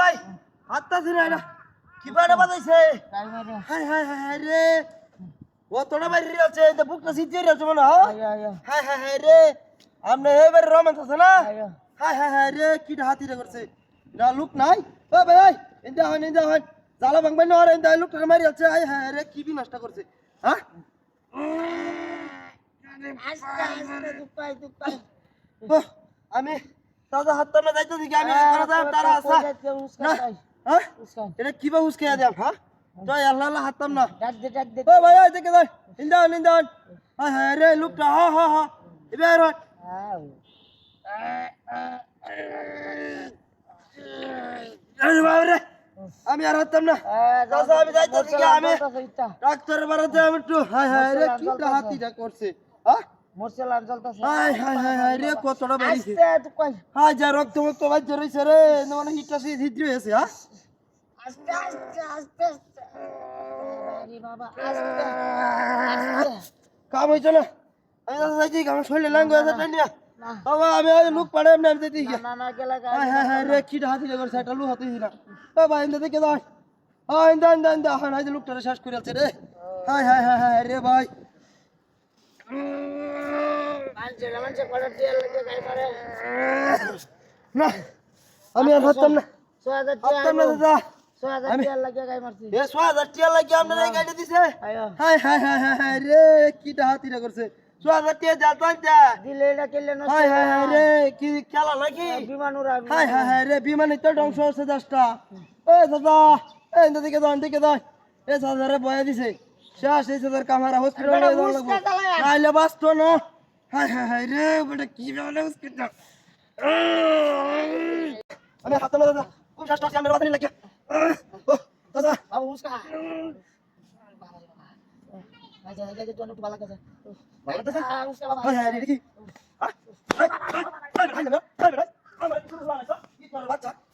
ভাই হাতটা ধরে না কি বাড়া বাজাইছে হাই হাই হাই রে ও তোড়া বাইরে আছে তো বুকটা সিদ্ধি হয়ে আছে মনে হয় হাই হাই হাই রে আমনে এবারে রোমান্স আছে না হাই হাই হাই রে কি হাতিটা করছে না লুক নাই ও ভাই ইন্দা হন জালা ভাঙবাই না আরে ইন্দা লুকটা মারি আছে হাই হাই রে কি বি নষ্ট করছে হ্যাঁ আস্তে আস্তে দুপাই আমি দাদা হাতটা না যাইতো দিকে আমি তারা আছে না হ্যাঁ এটা কিবা উসকে দেব হ্যাঁ জয় আল্লাহ আল্লাহ হাততাম না ডাক দে ও ভাই ওই দেখে দাও ইন্দান হাই হাই রে লুকটা হা এবার হট আরে বাবা রে আমি আর হাততাম না দাদা আমি যাইতো দিকে আমি ডাক্তারের বাড়িতে আমি একটু হাই হাই রে কিটা হাতিটা করছে হ্যাঁ মোরসেলান চলতাছে হাই হাই হাই হাই রে কতটা বাড়িছে আস্তে তুই কই হাই যা রক্ত মক্ত বাজ রইছে রে মানে হিটটা হিদ্রি হয়েছে হ্যাঁ আস্তে আরে বাবা আস্তে কাম হইছে না আমি দাদা যাইছি আমার শরীরে লাঙ্গ আছে টানিয়া বাবা আমি আজ লুক পাড়ে এমনি আমি যাইতে না গেলা হাই হাই হাই রে কিটা হাতিটা করছে এটা লুক হাতে না বাবা ইন্দা দেখে দাও হাই ইন্দা হাই লুকটা শেষ করে আছে রে হাই হাই হাই হাই রে ভাই না আমি আর হাততাম না 6000 টাকা লাগিয়ে গাই মারছি এ 6000 টাকা লাগিয়ে আপনারা এই গাড়ি দিছে হাই হাই হাই হাই রে কিটা হাতিরা করছে 6000 টাকা জালতান তা দিলে এটা কেলে নষ্ট হাই হাই হাই রে কি খেলা নাকি বিমান উড়া হাই হাই হাই রে বিমানে তো ধ্বংস হচ্ছে 10টা এ দাদা এই দিকে দাও এ 6000 বয়া দিছে শেষ এই 6000 কামারা হসপিটালে যাওয়া লাগবে নাইলে বাঁচতো না হাই হাই হাই রে বেটা কি ভালো হসপিটাল আমি হাতে না দাদা কোন শ্বাসটা আমি বাতানি লাগে ও দাদা বাবু উস্কা আচ্ছা আচ্ছা তো একটু ভালো কাছে ভালো দাদা উস্কা বাবা হাই হাই রে কি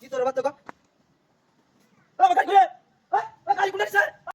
কি তোর বাচ্চা